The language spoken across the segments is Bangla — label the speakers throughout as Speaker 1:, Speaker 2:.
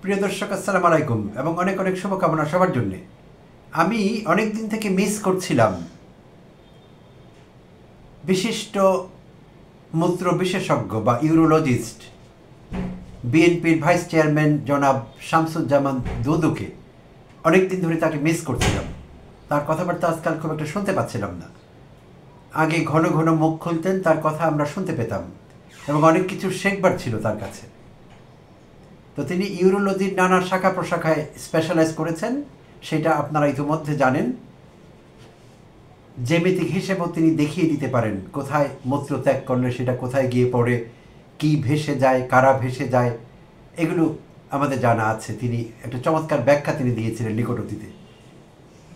Speaker 1: প্রিয় দর্শক, আসসালামু আলাইকুম এবং অনেক অনেক শুভকামনা সবার জন্য। আমি অনেক দিন থেকে মিস করছিলাম বিশিষ্ট মূত্র বিশেষজ্ঞ বা ইউরোলজিস্ট বিএনপির ভাইস চেয়ারম্যান জনাব শামসুজ্জামান দুদুকে। অনেক দিন ধরে তাকে মিস করছিলাম। তার কথাবার্তা আজকাল খুব একটা শুনতে পাচ্ছিলাম না। আগে ঘন ঘন মুখ খুলতেন, তার কথা আমরা শুনতে পেতাম এবং অনেক কিছু শেখবার ছিল তার কাছে। তো তিনি ইউরোলজির নানা শাখা প্রশাখায় স্পেশালাইজ করেছেন, সেটা আপনারা ইতিমধ্যে জানেন। জ্যামিতিক হিসেবেও তিনি দেখিয়ে দিতে পারেন কোথায় মূত্র ত্যাগ করলে সেটা কোথায় গিয়ে পড়ে, কি ভেসে যায়, কারা ভেসে যায়, এগুলো আমাদের জানা আছে। তিনি একটা চমৎকার ব্যাখ্যা তিনি দিয়েছিলেন নিকট অতীতে,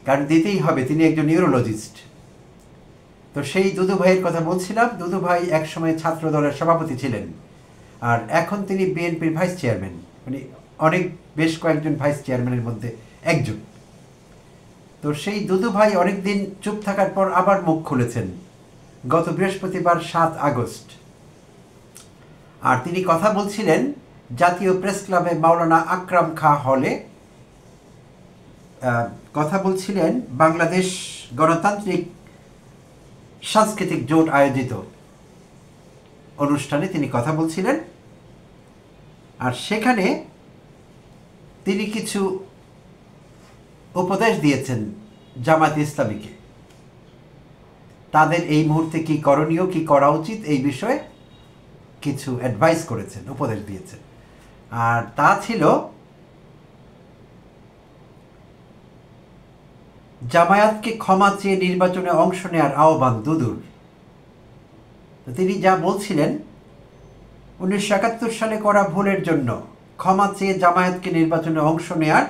Speaker 1: কারণ দিতেই হবে, তিনি একজন ইউরোলজিস্ট। তো সেই দুদু ভাইয়ের কথা বলছিলাম। দুদু ভাই একসময় ছাত্র দলের সভাপতি ছিলেন, আর এখন তিনি বিএনপির ভাইস চেয়ারম্যান, মানে অনেক বেশ কয়েকজন ভাইস চেয়ারম্যানের মধ্যে একজন। তো সেই দুদু ভাই অনেকদিন চুপ থাকার পর আবার মুখ খুলেছেন গত বৃহস্পতিবার 7 আগস্ট। আর তিনি কথা বলছিলেন জাতীয় প্রেস ক্লাবে মাওলানা আকরাম খাঁ হলে। কথা বলছিলেন বাংলাদেশ গণতান্ত্রিক সাংস্কৃতিক জোট আয়োজিত অনুষ্ঠানে তিনি কথা বলছিলেন। আর সেখানে তিনি কিছু উপদেশ দিয়েছেন জামায়াত ইসলামীকে, তাদের এই মুহূর্তে কি করণীয়, কি করা উচিত, এই বিষয়ে কিছু অ্যাডভাইস করেছেন, উপদেশ দিয়েছেন। আর তা ছিল জামায়াতকে ক্ষমা চেয়ে নির্বাচনে অংশ নেওয়ার আহ্বান দুদুর। তিনি যা বলছিলেন, 1971 সালে করা ভুলের জন্য ক্ষমা চেয়ে জামায়াতকে নির্বাচনে অংশ নেওয়ার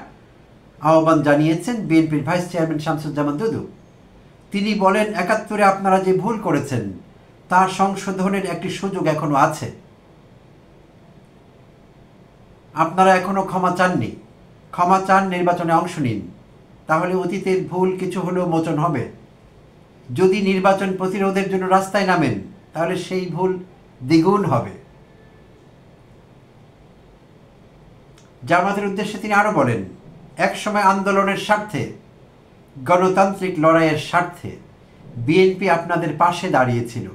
Speaker 1: আহ্বান জানিয়েছেন বিএনপির ভাইস চেয়ারম্যান শামসুজ্জামান দুদু। তিনি বলেন, 71-এ আপনারা যে ভুল করেছেন তা সংশোধনের একটি সুযোগ এখনো আছে। আপনারা এখনো ক্ষমা চাননি, ক্ষমা চান, নির্বাচনে অংশ নিন, তাহলে অতীতের ভুল কিছু হলেও মোচন হবে। যদি নির্বাচন প্রতিরোধের জন্য রাস্তায় নামেন তাহলে সেই ভুল দ্বিগুণ হবে। জামাতের উদ্দেশ্যে তিনি আরো বলেন, একসময় আন্দোলনের স্বার্থে, গণতান্ত্রিক লড়াইয়ের স্বার্থে বিএনপি আপনাদের পাশে দাঁড়িয়েছিল।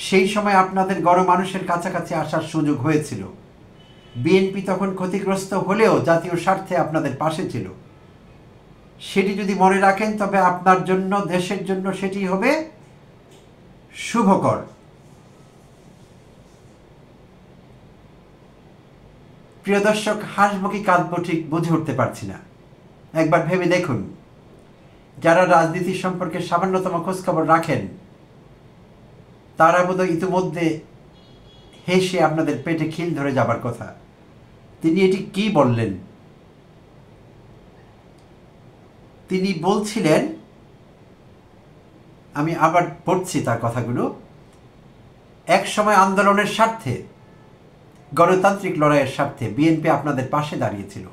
Speaker 1: সেই সময় আপনাদের গণমানুষের কাছাকাছি আসার সুযোগ হয়েছিল। বিএনপি তখন ক্ষতিগ্রস্ত হলেও জাতীয় স্বার্থে আপনাদের পাশে ছিল। সেটি যদি মনে রাখেন তবে আপনার জন্য, দেশের জন্য সেটি হবে শুভকর। প্রিয় দর্শক, হাসব কি কাঁদব ঠিক বুঝে উঠতে পারছি না। একবার ভেবে দেখুন, যারা রাজনীতি সম্পর্কে সামান্যতম খোঁজখবর রাখেন তারা বোধহয় ইতিমধ্যে হেসে আপনাদের পেটে খিল ধরে যাবার কথা। তিনি এটি কি বললেন? তিনি বলছিলেন, আমি আবার পড়ছি তার কথাগুলো, এক সময় আন্দোলনের স্বার্থে, গণতান্ত্রিক লড়াইয়ের স্বার্থে বিএনপি আপনাদের পাশে দাঁড়িয়েছিল।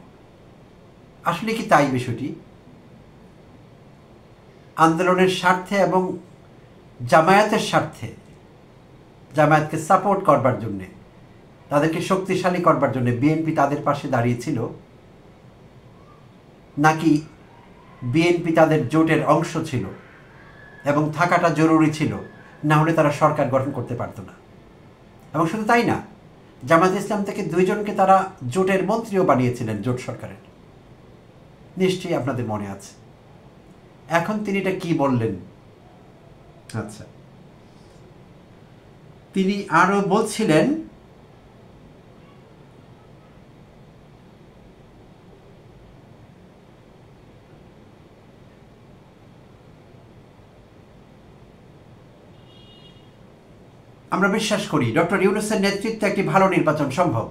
Speaker 1: আসলে কি তাই বিষয়টি? আন্দোলনের স্বার্থে এবং জামায়াতের স্বার্থে, জামায়াতকে সাপোর্ট করবার জন্যে, তাদেরকে শক্তিশালী করবার জন্য বিএনপি তাদের পাশে দাঁড়িয়েছিল, নাকি বিএনপি তাদের জোটের অংশ ছিল এবং থাকাটা জরুরি ছিল, না হলে তারা সরকার গঠন করতে পারত না? এবং শুধু তাই না, জামায়াত ইসলাম থেকে 2 জনকে তারা জোটের মন্ত্রীও বানিয়েছিলেন জোট সরকারের। নিশ্চয়ই আপনাদের মনে আছে। এখন তিনি এটা কি বললেন? আচ্ছা, তিনি আরো বলছিলেন, আমরা বিশ্বাস করি ডক্টর ইউনূসের নেতৃত্বে একটি ভালো নির্বাচন সম্ভব।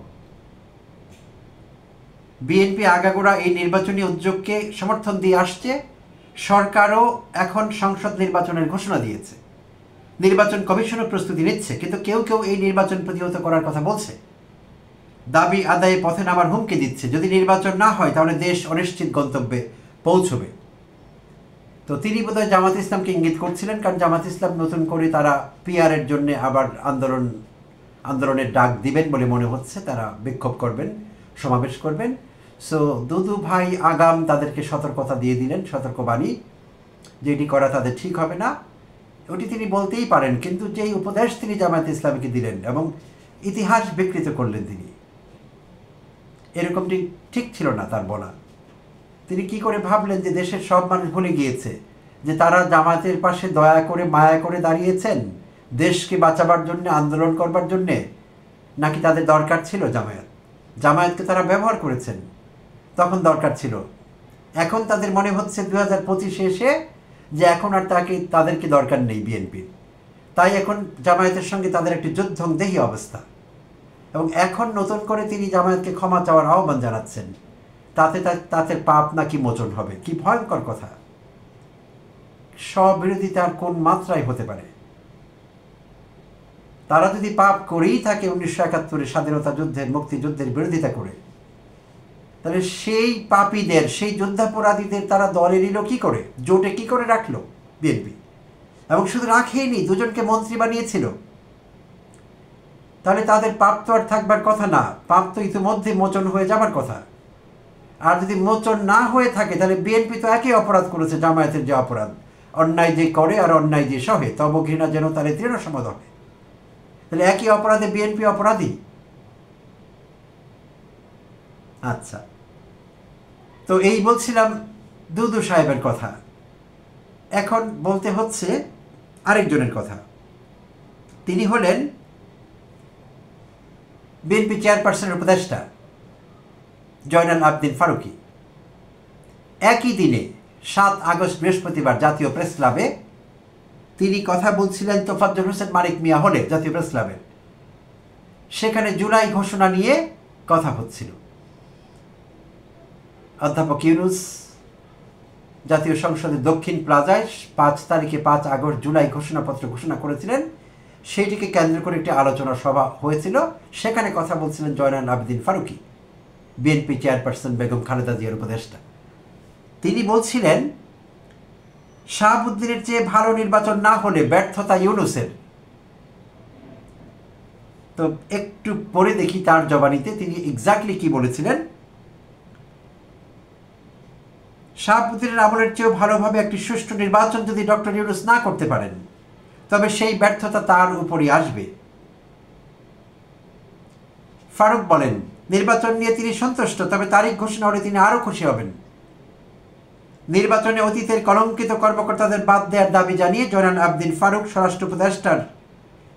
Speaker 1: বিএনপি আগাগোড়া এই নির্বাচনী উদ্যোগকে সমর্থন দিয়ে আসছে। সরকারও এখন সংসদ নির্বাচনের ঘোষণা দিয়েছে, নির্বাচন কমিশনও প্রস্তুতি নিচ্ছে, কিন্তু কেউ কেউ এই নির্বাচন প্রতিহত করার কথা বলছে, দাবি আদায়ে পথে নামার হুমকি দিচ্ছে। যদি নির্বাচন না হয় তাহলে দেশ অনিশ্চিত গন্তব্যে পৌঁছবে। তো তিনি বোধহয় জামাত ইসলামকে ইঙ্গিত করছিলেন, কারণ জামাত ইসলাম নতুন করে তারা পিআরের জন্য আবার আন্দোলনের ডাক দিবেন বলে মনে হচ্ছে। তারা বিক্ষোভ করবেন, সমাবেশ করবেন। সো দুদু ভাই আগাম তাদেরকে সতর্কতা দিয়ে দিলেন, সতর্কবাণী, যে এটি করা তাদের ঠিক হবে না। ওটি তিনি বলতেই পারেন, কিন্তু যেই উপদেশ তিনি জামায়াতে ইসলামীকে দিলেন এবং ইতিহাস বিকৃত করলেন তিনি, এরকমটি ঠিক ছিল না তার বলা। তিনি কি করে ভাবলেন যে দেশের সব মানুষ ভুলে গিয়েছে যে তারা জামায়াতের পাশে দয়া করে মায়া করে দাঁড়িয়েছেন দেশকে বাঁচাবার জন্য, আন্দোলন করবার জন্যে, নাকি তাদের দরকার ছিল জামায়াতকে তারা ব্যবহার করেছেন, তখন দরকার ছিল। এখন তাদের মনে হচ্ছে 2025 এসে যে এখন আর তাদেরকে দরকার নেই বিএনপির, তাই এখন জামায়াতের সঙ্গে তাদের একটি যুদ্ধংদেহী অবস্থা। এবং এখন নতুন করে তিনি জামায়াতকে ক্ষমা চাওয়ার আহ্বান জানাচ্ছেন, তাতে পাপ নাকি মোচন হবে। কি ভয়ঙ্কর কথা! স্ববিরোধিতার কোন মাত্রায় হতে পারে? তারা যদি পাপ করেই থাকে 1971 স্বাধীনতা যুদ্ধের, মুক্তিযুদ্ধের বিরোধিতা করে, তাহলে সেই পাপীদের, সেই যুদ্ধাপরাধীদের তারা দলে নিল কি করে, জোটে কি করে রাখলো বিএনপি? এবং শুধু রাখেইনি, দুজনকে মন্ত্রী বানিয়েছিল। তাহলে তাদের পাপ তো আর থাকবার কথা না, পাপ তো ইতিমধ্যে মোচন হয়ে যাবার কথা। আর যদি মোচন না হয়ে থাকে, তাহলে বিএনপি তো একই অপরাধ করেছে জামায়াতের যে অপরাধ, অন্যায় যে করে আর অন্যায় যে সহে, তব ঘৃণা যেন তারে তৃণ সমাদ হবে। তাহলে একই অপরাধে বিএনপি অপরাধী। আচ্ছা, তো এই বলছিলাম দুদু সাহেবের কথা। এখন বলতে হচ্ছে আরেকজনের কথা। তিনি হলেন বিএনপি চেয়ারপারসনের উপদেষ্টা জয়নাল আবদিন ফারুকী। একই দিনে 7 আগস্ট বৃহস্পতিবার জাতীয় প্রেস ক্লাবে তিনি কথা বলছিলেন তোফাজ্জল হোসেন মানিক মিয়া হলে, জাতীয় প্রেস ক্লাবের। সেখানে জুলাই ঘোষণা নিয়ে কথা হচ্ছিল। অধ্যাপক ইউনূস জাতীয় সংসদের দক্ষিণ প্লাজায় 5 তারিখে 5 আগস্ট জুলাই ঘোষণাপত্র ঘোষণা করেছিলেন। সেইটিকে কেন্দ্র করে একটি আলোচনা সভা হয়েছিল। সেখানে কথা বলছিলেন জয়নাল আবেদিন ফারুকী, বিএনপি চেয়ারপারসন বেগম খালেদা জিয়ার উপদেষ্টা। তিনি বলছিলেন শাহাবুদ্দিনের চেয়ে ভালো নির্বাচন না হলে ব্যর্থতা ইউনূসের। তো একটু পরে দেখি তার জবানিতে তিনি এক্স্যাক্টলি কি বলেছিলেন। শাহাবুদ্দিনের আমলের চেয়েও ভালোভাবে একটি সুষ্ঠু নির্বাচন যদি ডক্টর ইউনূস না করতে পারেন, তবে সেই ব্যর্থতা তার উপরই আসবে। ফারুক বলেন, নির্বাচন নিয়ে তিনি সন্তুষ্ট, তবে তারিখ ঘোষণা হলে তিনি আরও খুশি হবেন। নির্বাচনে অতীতের কলঙ্কিত কর্মকর্তাদের বাদ দেওয়ার দাবি জানিয়ে জয়নাল আবদিন ফারুক স্বরাষ্ট্র উপদেষ্টার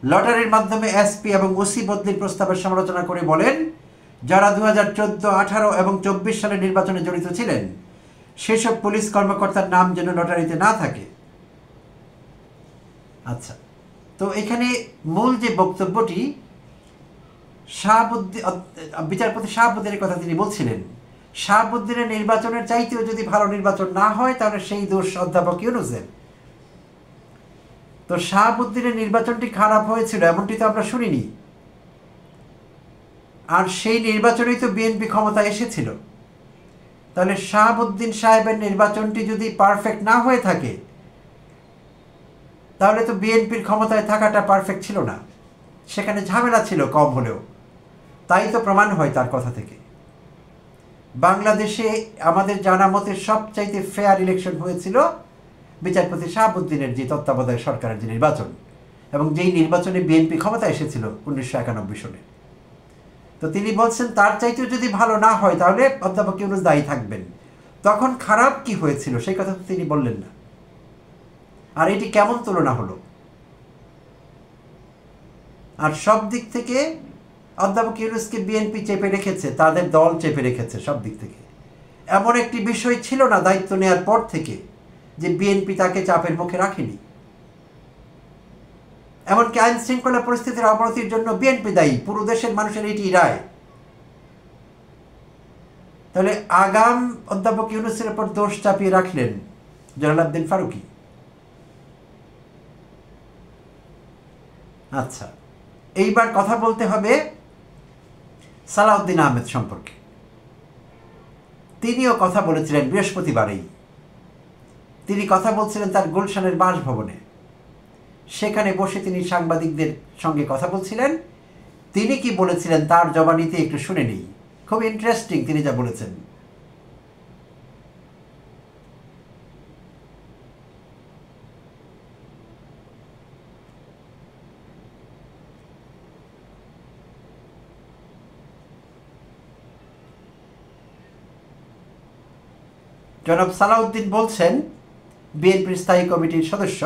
Speaker 1: লটারির মাধ্যমে এসপি এবং ওসি বদলির প্রস্তাবের সমালোচনা করে বলেন, যারা 2014, 18 এবং 24 সালের নির্বাচনে জড়িত ছিলেন সেসব পুলিশ কর্মকর্তার নাম যেন লটারিতে না থাকে। আচ্ছা, তো এখানে মূল যে বক্তব্যটি, বিচারপতি শাহাবুদ্দিনের কথা তিনি বলছিলেন, শাহাবুদ্দিনের নির্বাচনের চাইতেও যদি ভালো নির্বাচন না হয়, তাহলে সেই দোষ অধ্যাপক ইউনূসের। তো শাহাবুদ্দিনের নির্বাচনটি খারাপ হয়েছিল এমনটি তো আমরা শুনিনি। আর সেই নির্বাচনেই তো বিএনপি ক্ষমতায় এসেছিল। তাহলে শাহাবুদ্দিন সাহেবের নির্বাচনটি যদি পারফেক্ট না হয়ে থাকে, তাহলে তো বিএনপির ক্ষমতায় থাকাটা পারফেক্ট ছিল না, সেখানে ঝামেলা ছিল কম হলেও। তাই তো প্রমাণ হয় তার কথা থেকে। বাংলাদেশে আমাদের জানা মতে সবচাইতে ফেয়ার ইলেকশন হয়েছিল বিচারপতি শাহাবুদ্দিনের যে তত্ত্বাবধায়ক সরকারের যে নির্বাচন, এবং যেই নির্বাচনে বিএনপি ক্ষমতায় এসেছিল 1991 সালে। তো তিনি বলছেন তার চাইতেও যদি ভালো না হয়, তাহলে অধ্যাপক ইউনূস দায়ী থাকবেন। তখন খারাপ কি হয়েছিল সেই কথা তো তিনি বললেন না। আর এটি কেমন তুলনা হলো? আর সব দিক থেকে অধ্যাপক ইউনূসকে বিএনপি চেপে রেখেছে, তাদের দল চেপে রেখেছে সব দিক থেকে। এমন একটি বিষয় ছিল না দায়িত্ব নেওয়ার পর থেকে যে বিএনপি তাকে চাপের মুখে রাখেনি। এমনকি আইন শৃঙ্খলা পরিস্থিতির অবনতির জন্য বিএনপি দায়ী, পুরো দেশের মানুষের এটি রায়। তাহলে আগাম অধ্যাপক ইউনূসের উপর দোষ চাপিয়ে রাখলেন জয়নাল আবদিন ফারুকী। আচ্ছা, এইবার কথা বলতে হবে সালাউদ্দিন আহমেদ সম্পর্কে। তিনিও কথা বলেছিলেন বৃহস্পতিবারেই। তিনি কথা বলছিলেন তার গুলশানের বাসভবনে। সেখানে বসে তিনি সাংবাদিকদের সঙ্গে কথা বলছিলেন। তিনি কি বলেছিলেন তার জবানিতে একটু শুনে নিই, খুব ইন্টারেস্টিং তিনি যা বলেছেন। জনাব সালাউদ্দিন বলছেন, বিএনপির স্থায়ী কমিটির সদস্য,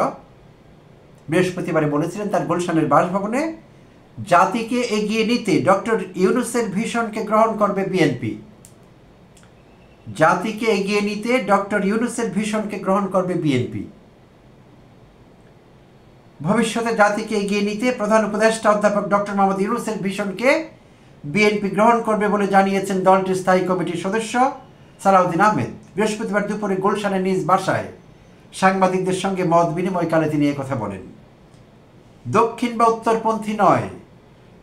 Speaker 1: বৃহস্পতিবারে বলেছিলেন তার গুলশানের বাসভবনে, জাতিকে এগিয়ে নিতে ডক্টর ইউনূসের ভিশনকে গ্রহণ করবে বিএনপি। জাতিকে এগিয়ে নিতে ডক্টর ইউনূসের ভিশনকে গ্রহণ করবে বিএনপি। ভবিষ্যতে জাতিকে এগিয়ে নিতে প্রধান উপদেষ্টা অধ্যাপক ডক্টর মোহাম্মদ ইউনূসের ভিশনকে বিএনপি গ্রহণ করবে বলে জানিয়েছেন দলটির স্থায়ী কমিটির সদস্য সালাউদ্দিন আহমেদ। বৃহস্পতিবার দুপুরে গুলশানের নিজ বাসায় সাংবাদিকদের সঙ্গে মত বিনিময়কালে তিনি একথা বলেন। দক্ষিণ বা উত্তরপন্থী নয়,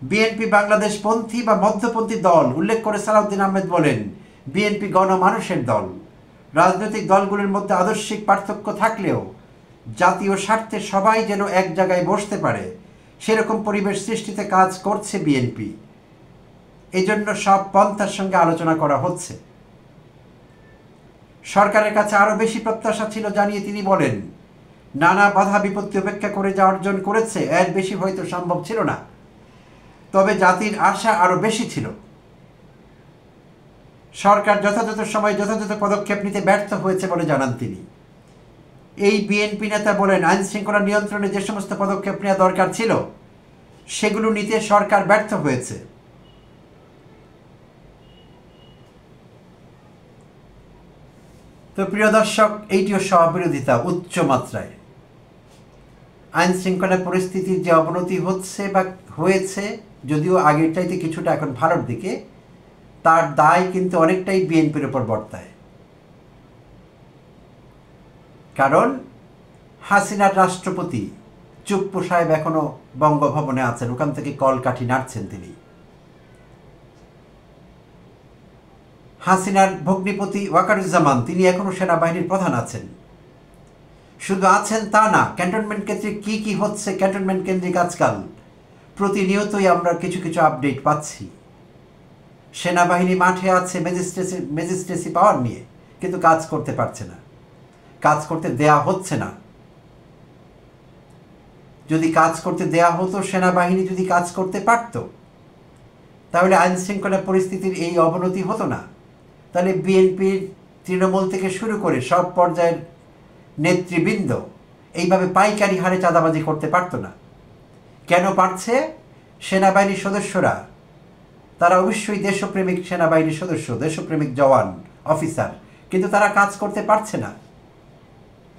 Speaker 1: বিএনপি বাংলাদেশপন্থী বা মধ্যপন্থী দল উল্লেখ করে সালাউদ্দিন আহমেদ বলেন, বিএনপি গণমানুষের দল। রাজনৈতিক দলগুলোর মধ্যে আদর্শিক পার্থক্য থাকলেও জাতীয় স্বার্থে সবাই যেন এক জায়গায় বসতে পারে সেরকম পরিবেশ সৃষ্টিতে কাজ করছে বিএনপি। এজন্য সব পন্থার সঙ্গে আলোচনা করা হচ্ছে। সরকারের কাছে আরও বেশি প্রত্যাশা ছিল জানিয়ে তিনি বলেন, নানা বাধা বিপত্তি উপেক্ষা করে যা অর্জন করেছে এর বেশি হয়তো সম্ভব ছিল না, তবে জাতির আশা আরও বেশি ছিল। সরকার যথাযথ সময় যথাযথ পদক্ষেপ নিতে ব্যর্থ হয়েছে বলে জানান তিনি। এই বিএনপি নেতা বলেন, আইন শৃঙ্খলা নিয়ন্ত্রণে যে সমস্ত পদক্ষেপ নেওয়া দরকার ছিল সেগুলো নিতে সরকার ব্যর্থ হয়েছে। তো প্রিয় দর্শক, এইটিও স্ববিরোধিতা উচ্চ মাত্রায়। আইন শৃঙ্খলা পরিস্থিতির যে অবনতি হচ্ছে বা হয়েছে, যদিও আগের চাইতে কিছুটা এখন ভালোর দিকে, তার দায় কিন্তু অনেকটাই বিএনপির ওপর বর্তায়। কারণ হাসিনার রাষ্ট্রপতি চুপ্পু সাহেব এখনও বঙ্গভবনে আছেন, ওখান থেকে কলকাঠি নাড়ছেন তিনি। হাসিনার ভগ্নিপতি ওয়াকারুজ্জামান তিনি এখনও সেনাবাহিনীর প্রধান আছেন। শুধু আছেন তা না, ক্যান্টনমেন্ট কেন্দ্রিক কী কী হচ্ছে ক্যান্টনমেন্ট কেন্দ্রিক আজকাল প্রতিনিয়তই আমরা কিছু কিছু আপডেট পাচ্ছি। সেনাবাহিনী মাঠে আছে ম্যাজিস্ট্রেসি পাওয়ার নিয়ে, কিন্তু কাজ করতে পারছে না, কাজ করতে দেয়া হচ্ছে না। যদি কাজ করতে দেয়া হতো, সেনাবাহিনী যদি কাজ করতে পারত, তাহলে আইন শৃঙ্খলা পরিস্থিতির এই অবনতি হতো না। তাহলে বিএনপির তৃণমূল থেকে শুরু করে সব পর্যায়ের নেতৃবৃন্দ এইভাবে পাইকারি হারে চাঁদাবাজি করতে পারতো না। কেন পারছে? সেনাবাহিনীর সদস্যরা, তারা অবশ্যই দেশপ্রেমিক সেনাবাহিনীর সদস্য, দেশপ্রেমিক জওয়ান অফিসার, কিন্তু তারা কাজ করতে পারছে না।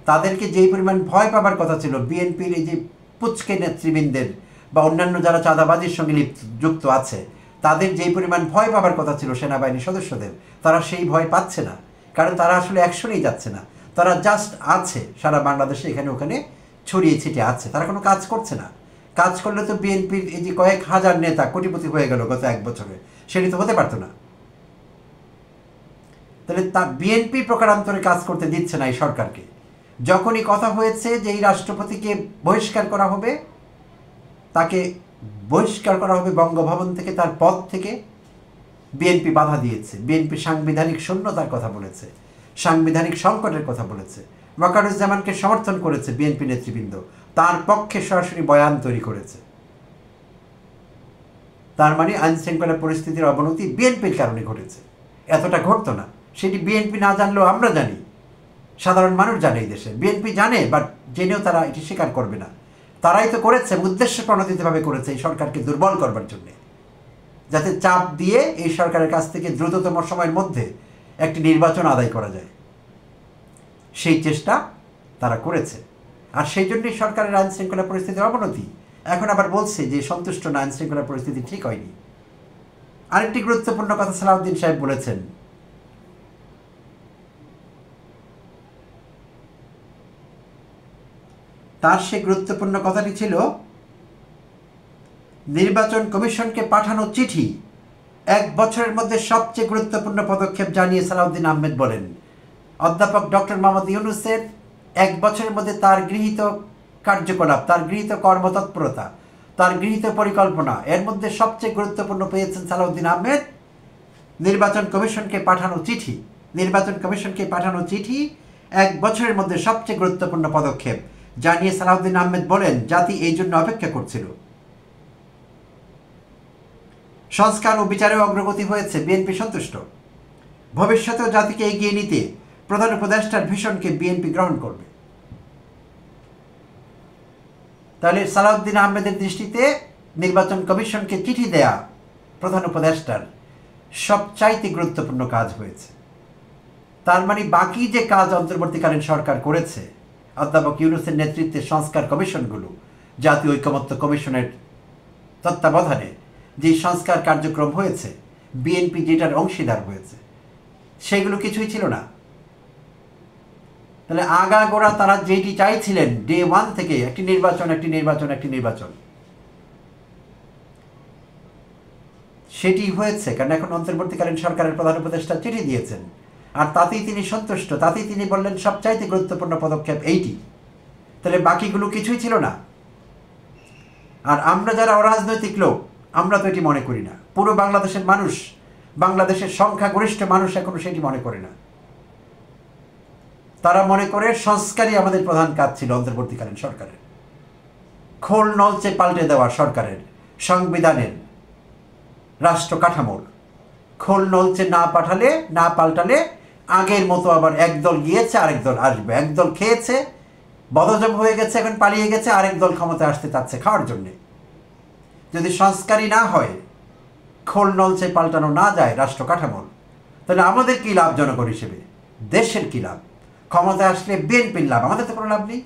Speaker 1: তাদেরকে যেই পরিমাণ ভয় পাবার কথা ছিল বিএনপির এই যে পুচকে নেতৃবৃন্দের বা অন্যান্য যারা চাঁদাবাজির সঙ্গে যুক্ত আছে, তাদের যেই পরিমাণ ভয় পাবার কথা ছিল সেনাবাহিনীর সদস্যদের, তারা সেই ভয় পাচ্ছে না। কারণ তারা আসলে অ্যাকশনেই যাচ্ছে না, তারা জাস্ট আছে সারা বাংলাদেশে এখানে ওখানে ছড়িয়ে ছিটিয়ে আছে, তারা কোনো কাজ করছে না। কাজ করলে তো বিএনপির এই যে কয়েক হাজার নেতা কোটিপতি হয়ে গেল গত এক বছরে, সেটি তো হতে পারতো না। তাহলে তা বিএনপি প্রকারান্তরে কাজ করতে দিচ্ছে না এই সরকারকে। যখনই কথা হয়েছে যে এই রাষ্ট্রপতিকে বহিষ্কার করা হবে, তাকে বহিষ্কার করা হবে বঙ্গভবন থেকে, তার পদ থেকে, বিএনপি বাধা দিয়েছে। বিএনপি সাংবিধানিক শূন্যতার কথা বলেছে, সাংবিধানিক সংকটের কথা বলেছে, ওয়াকারুজ্জামানকে সমর্থন করেছে বিএনপি নেতৃবৃন্দ, তার পক্ষে সরাসরি বয়ান তৈরি করেছে। তার মানে আইন শৃঙ্খলা পরিস্থিতির অবনতি বিএনপির কারণে ঘটেছে। এতটা ঘটতো না, সেটি বিএনপি না জানলেও আমরা জানি, সাধারণ মানুষ জানে, এই দেশে বিএনপি জানে, বাট জেনেও তারা এটি স্বীকার করবে না। তারাই তো করেছে, উদ্দেশ্য প্রণোদিতভাবে করেছে এই সরকারকে দুর্বল করবার জন্যে, যাতে চাপ দিয়ে এই সরকারের কাছ থেকে দ্রুততম সময়ের মধ্যে একটি নির্বাচন আদায় করা যায়। সেই চেষ্টা তারা করেছে, আর সেই জন্যই সরকারের আইন শৃঙ্খলা পরিস্থিতির অবনতি। এখন আবার বলছে যে সন্তুষ্ট না, আইন শৃঙ্খলা পরিস্থিতি ঠিক হয়নি। আরেকটি গুরুত্বপূর্ণ কথা সালাউদ্দিন সাহেব বলেছেন, তার সে গুরুত্বপূর্ণ কথাটি ছিল নির্বাচন কমিশনকে পাঠানো চিঠি 1 বছরের মধ্যে সবচেয়ে গুরুত্বপূর্ণ পদক্ষেপ জানিয়ে সালাউদ্দিন আহমেদ বলেন, অধ্যাপক ডক্টর মোহাম্মদ ইউনূসের 1 বছরের মধ্যে তার গৃহীত কার্যকলাপ, তার গৃহীত কর্মতৎপরতা, তার গৃহীত পরিকল্পনা, এর মধ্যে সবচেয়ে গুরুত্বপূর্ণ পেয়েছেন সালাউদ্দিন আহমেদ নির্বাচন কমিশনকে পাঠানো চিঠি 1 বছরের মধ্যে সবচেয়ে গুরুত্বপূর্ণ পদক্ষেপ জানিয়ে সালাউদ্দিন আহমেদ বলেন, জাতি এই জন্য অপেক্ষা করছিল। সংস্কার ও বিচারে অগ্রগতি হয়েছে, বিএনপি সন্তুষ্ট। ভবিষ্যতেও জাতিকে এগিয়ে নিতে প্রধান উপদেষ্টার ভিশনকে বিএনপি গ্রহণ করবে। তাহলে সালাউদ্দিন আহমেদের দৃষ্টিতে নির্বাচন কমিশনকে চিঠি দেয়া প্রধান উপদেষ্টার সবচাইতে গুরুত্বপূর্ণ কাজ হয়েছে। তার মানে বাকি যে কাজ অন্তর্বর্তীকালীন সরকার করেছে, অধ্যাপক ইউনূসের নেতৃত্বে সংস্কার কমিশনগুলো, জাতীয় ঐকমত্য কমিশনের তত্ত্বাবধানে যে সংস্কার কার্যক্রম হয়েছে, বিএনপি যেটার অংশীদার হয়েছে, সেগুলো কিছুই ছিল না। তাহলে আগাগোড়া তারা যেটি চাইছিলেন ডে 1 থেকে, একটি নির্বাচন, সেটি হয়েছে। কারণ এখন অন্তর্বর্তীকালীন সরকারের প্রধান উপদেষ্টা চিঠি দিয়েছেন, আর তাতেই তিনি সন্তুষ্ট, তাতেই তিনি বললেন সবচাইতে গুরুত্বপূর্ণ পদক্ষেপ এইটি। তাহলে বাকিগুলো কিছুই ছিল না। আর আমরা যারা অরাজনৈতিক লোক, আমরা তো এটি মনে করি না। পুরো বাংলাদেশের মানুষ, বাংলাদেশের সংখ্যাগরিষ্ঠ মানুষ এখনো সেটি মনে করে না। তারা মনে করে সংস্কারই আমাদের প্রধান কাজ ছিল অন্তর্বর্তীকালীন সরকারের। খোল নলচে পাল্টে দেওয়া সরকারের, সংবিধানের, রাষ্ট্র কাঠামোর খোল নলচে না পাল্টালে আগের মতো আবার একদল গিয়েছে, আরেক দল আসবে। একদল খেয়েছে, বদহজম হয়ে গেছে, এখন পালিয়ে গেছে, আরেক দল ক্ষমতায় আসতে চাচ্ছে খাওয়ার জন্যে। যদি সংস্কারই না হয়, খোল নলচে পাল্টানো না যায় রাষ্ট্র কাঠামোর, তাহলে আমাদের কী লাভ জনগণ হিসেবে? দেশের কী লাভ? ক্ষমতায় আসলে বিএনপির লাভ, আমাদের তো কোনো লাভ নেই।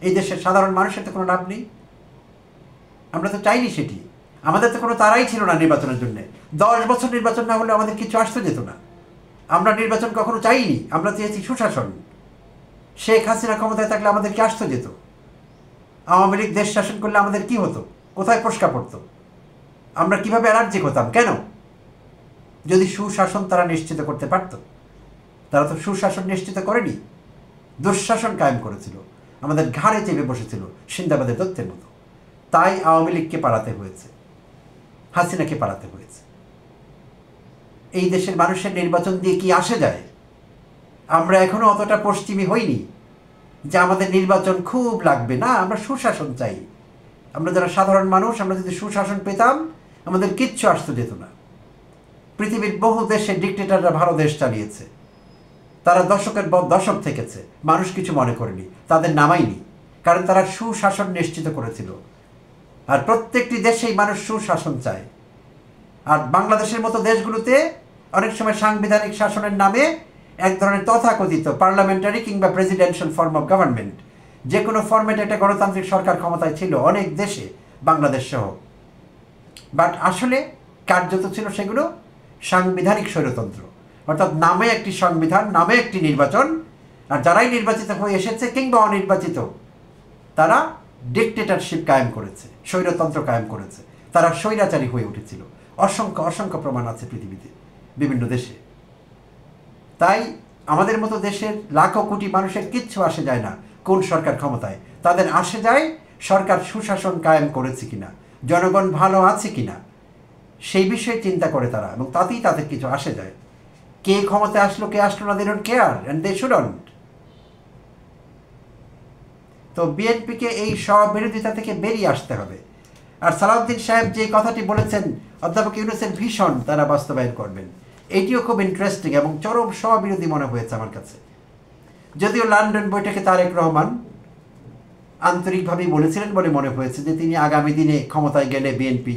Speaker 1: এই দেশের সাধারণ মানুষের তো কোনো লাভ নেই। আমরা তো চাইনি সেটি। আমাদের তো কোনো তারাই ছিল না নির্বাচনের জন্য। 10 বছর নির্বাচন না হলে আমাদের কিছু আসতে যেত না। আমরা নির্বাচন কখনো চাইনি, আমরা চেয়েছি সুশাসন। শেখ হাসিনা ক্ষমতায় থাকলে আমাদের কি আসতে যেত? আওয়ামী লীগ দেশ শাসন করলে আমাদের কি হতো? কোথায় ফসকা পড়তো? আমরা কিভাবে অ্যালার্জি হতাম? কেন? যদি সুশাসন তারা নিশ্চিত করতে পারত। তারা তো সুশাসন নিশ্চিত করেনি, দুঃশাসন কায়েম করেছিল, আমাদের ঘাড়ে চেপে বসেছিল সিন্দাবাদের দত্তের মতো। তাই আওয়ামী লীগকে পালাতে হয়েছে, হাসিনাকে পালাতে হয়েছে। এই দেশের মানুষের নির্বাচন দিয়ে কি আসে যায়? আমরা এখনো অতটা পশ্চিমী হইনি যে আমাদের নির্বাচন খুব লাগবে না, আমরা সুশাসন চাই। আমরা যারা সাধারণ মানুষ, আমরা যদি সুশাসন পেতাম, আমাদের কিচ্ছু আসতে যেত না। পৃথিবীর বহু দেশে ডিক্টেটররা ভালো দেশ চালিয়েছে, তারা দশকের পর দশক থেকেছে, মানুষ কিছু মনে করেনি, তাদের নামাইনি, কারণ তারা সুশাসন নিশ্চিত করেছিল। আর প্রত্যেকটি দেশেই মানুষ সুশাসন চায়। আর বাংলাদেশের মতো দেশগুলোতে অনেক সময় সাংবিধানিক শাসনের নামে এক ধরনের তথাকথিত পার্লামেন্টারি কিংবা প্রেসিডেন্সিয়াল ফর্ম অফ গভর্নমেন্ট, যে কোনো ফর্মেটে একটা গণতান্ত্রিক সরকার ক্ষমতায় ছিল অনেক দেশে, বাংলাদেশ সহ। বাট আসলে কার্যত ছিল সেগুলো সাংবিধানিক স্বৈরতন্ত্র। অর্থাৎ নামে একটি সংবিধান, নামে একটি নির্বাচন, আর যারাই নির্বাচিত হয়ে এসেছে কিংবা অনির্বাচিত, তারা ডিক্টেটরশিপ কায়েম করেছে, স্বৈরতন্ত্র কায়েম করেছে, তারা স্বৈরাচারী হয়ে উঠেছিল। অসংখ্য প্রমাণ আছে পৃথিবীতে বিভিন্ন দেশে। তাই আমাদের মতো দেশের লাখো কোটি মানুষের কিচ্ছু আসে যায় না কোন সরকার ক্ষমতায়। তাদের আসে যায় সরকার সুশাসন কায়েম করেছে কিনা, জনগণ ভালো আছে কিনা, সেই বিষয়ে চিন্তা করে তারা, এবং তাতেই তাদের কিছু আসে যায়। কে ক্ষমতায় আসলো কে আসলো না, they don't care and they shouldn't. তো বিএনপিকে এই স্ববিরোধিতা থেকে বেরিয়ে আসতে হবে। আর সালাউদ্দিন সাহেব যে কথাটি বলেছেন, অধ্যাপক ইউনূসের ভীষণ তারা বাস্তবায়ন করবেন, এটিও খুব ইন্টারেস্টিং এবং চরম স্ববিরোধী মনে হয়েছে আমার কাছে। যদিও লন্ডন বৈঠকে তারেক রহমান আন্তরিকভাবেই বলেছিলেন বলে মনে হয়েছে যে তিনি আগামী দিনে ক্ষমতায় গেলে বিএনপি,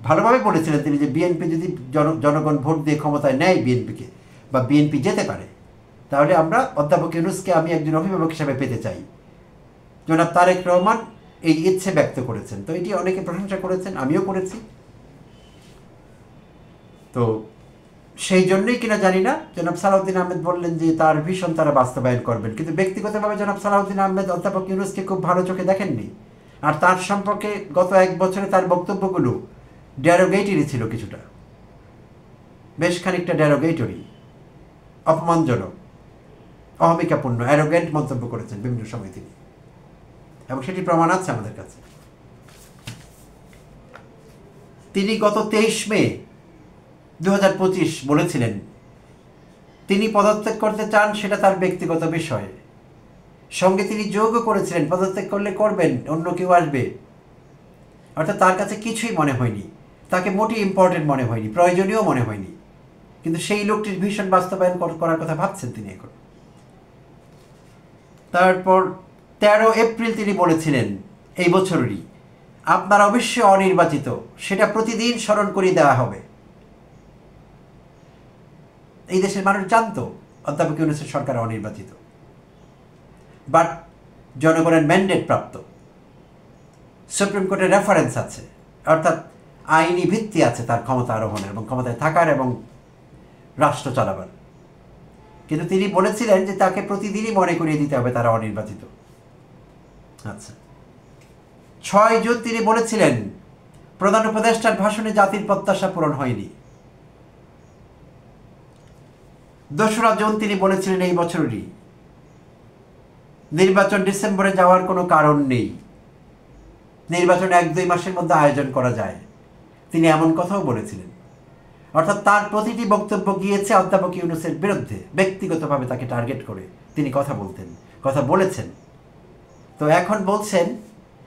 Speaker 1: ভালোভাবে বলেছিলেন তিনি যে বিএনপি যদি জনগণ ভোট দিয়ে ক্ষমতায় নেয় বিএনপিকে, বা বিএনপি যেতে পারে, তাহলে আমরা অধ্যাপক ইউনূসকে আমি একজন অভিভাবক হিসাবে পেতে চাই। জনাব তারেক রহমান এই ইচ্ছে ব্যক্ত করেছেন, তো এটি অনেকে প্রশংসা করেছেন, আমিও করেছি। তো সেই জন্যই কিনা জানি না জনাব সালাউদ্দিন আহমেদ বললেন যে তার ভীষণ তারা বাস্তবায়ন করবেন, কিন্তু ব্যক্তিগতভাবে জনাব সালাউদ্দিন আহমেদ অধ্যাপক ইউনূসকে খুব ভালো চোখে দেখেননি। আর তার সম্পর্কে গত 1 বছরে তার বক্তব্যগুলো ড্যারোগেটরি ছিল, কিছুটা বেশ খানিকটা ড্যারোগেটরি, অপমানজনক, অহমিকাপূর্ণ, অ্যারোগেন্ট মন্তব্য করেছেন বিভিন্ন সময় তিনি, এবং সেটি প্রমাণ আছে আমাদের কাছে। তিনি গত 23 মে 2025 বলেছিলেন তিনি পদত্যাগ করতে চান, সেটা তার ব্যক্তিগত বিষয়। সঙ্গে তিনি যোগও করেছিলেন পদত্যাগ করলে করবেন, অন্য কেউ আসবে। অর্থাৎ তার কাছে কিছুই মনে হয়নি, তাকে মোটেই ইম্পর্টেন্ট মনে হয়নি, প্রয়োজনীয় মনে হয়নি। কিন্তু সেই লোকটির ভীষণ বাস্তবায়ন করার কথা ভাবছেন তিনি এখন। তারপর 13 এপ্রিল তিনি বলেছিলেন এই বছরেরই, আপনারা অবশ্যই অনির্বাচিত, সেটা প্রতিদিন স্মরণ করিয়ে দেওয়া হবে। এই দেশের মানুষ জানতো অধ্যাপক ইউনূসের সরকার অনির্বাচিত, বাট জনগণের ম্যান্ডেট প্রাপ্ত, সুপ্রিম কোর্টের রেফারেন্স আছে, অর্থাৎ আইনি ভিত্তি আছে তার ক্ষমতা আরোহণের এবং ক্ষমতায় থাকার এবং রাষ্ট্র চালাবার। কিন্তু তিনি বলেছিলেন যে তাকে প্রতিদিনই মনে করিয়ে দিতে হবে তারা অনির্বাচিত। আচ্ছা, 6 জুন তিনি বলেছিলেন প্রধান উপদেষ্টার ভাষণে জাতির প্রত্যাশা পূরণ হয়নি। 2রা জুন তিনি বলেছিলেন এই বছরই নির্বাচন ডিসেম্বরে যাওয়ার কোনো কারণ নেই, নির্বাচন 1-2 মাসের মধ্যে আয়োজন করা যায়, তিনি এমন কথাও বলেছিলেন। অর্থাৎ তার প্রতিটি বক্তব্য গিয়েছে অধ্যাপক ইউনূসের বিরুদ্ধে, ব্যক্তিগতভাবে তাকে টার্গেট করে তিনি কথা বলেছেন। তো এখন বলছেন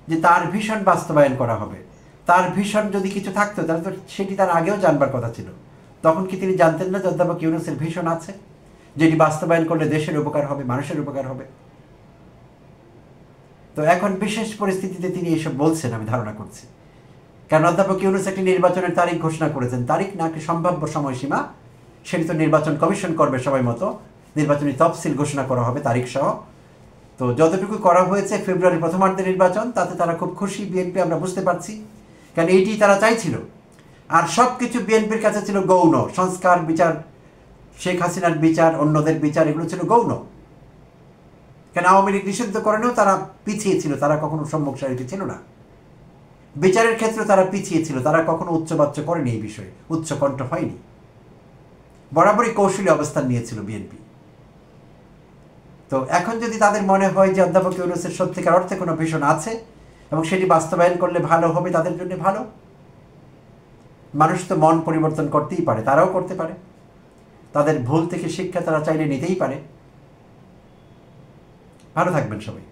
Speaker 1: যে তার ভিশন বাস্তবায়ন করা হবে। তার ভিশন যদি কিছু থাকতো তাহলে তো সেটি তার আগেও জানবার কথা ছিল। তখন কি তিনি জানতেন না যে অধ্যাপক ইউনূসের ভিশন আছে, যেটি বাস্তবায়ন করলে দেশের উপকার হবে, মানুষের উপকার হবে? তো এখন বিশেষ পরিস্থিতিতে তিনি এসব বলছেন আমি ধারণা করছি, কারণ অধ্যাপক ইউনূস একটি নির্বাচনের তারিখ ঘোষণা করেছেন। তারিখ না কি সম্ভাব্য সময়সীমা, সেটি তো নির্বাচন কমিশন করবে সময় মতো, নির্বাচনী তফসিল ঘোষণা করা হবে তারিখ সহ। তো যতটুকু করা হয়েছে ফেব্রুয়ারির প্রথমার্ধে নির্বাচন, তাতে তারা খুব খুশি বিএনপি, আমরা বুঝতে পারছি, কারণ এইটি তারা চাইছিল। আর সব কিছু বিএনপির কাছে ছিল গৌণ, সংস্কার, বিচার, শেখ হাসিনার বিচার, অন্যদের বিচার, এগুলো ছিল গৌণ। কেন আওয়ামী লীগ নিষিদ্ধ করেনও তারা পিছিয়ে ছিল, তারা কখনো সম্মুখ সারিতে ছিল না। বিচারের ক্ষেত্রে তারা পিছিয়ে ছিল, তারা কখনো উচ্চবাচ্য করেনি, এই বিষয়ে উচ্চকণ্ঠ হয়নি, বরাবরই কৌশলী অবস্থান নিয়েছিল বিএনপি। তো এখন যদি তাদের মনে হয় যে অধ্যাপক ইউনূসের সত্যিকার অর্থে কোনো ভিশন আছে এবং সেটি বাস্তবায়ন করলে ভালো হবে, তাদের জন্য ভালো। মানুষ তো মন পরিবর্তন করতেই পারে, তারাও করতে পারে, তাদের ভুল থেকে শিক্ষা তারা চাইলে নিতেই পারে। ভালো থাকবেন সবাই।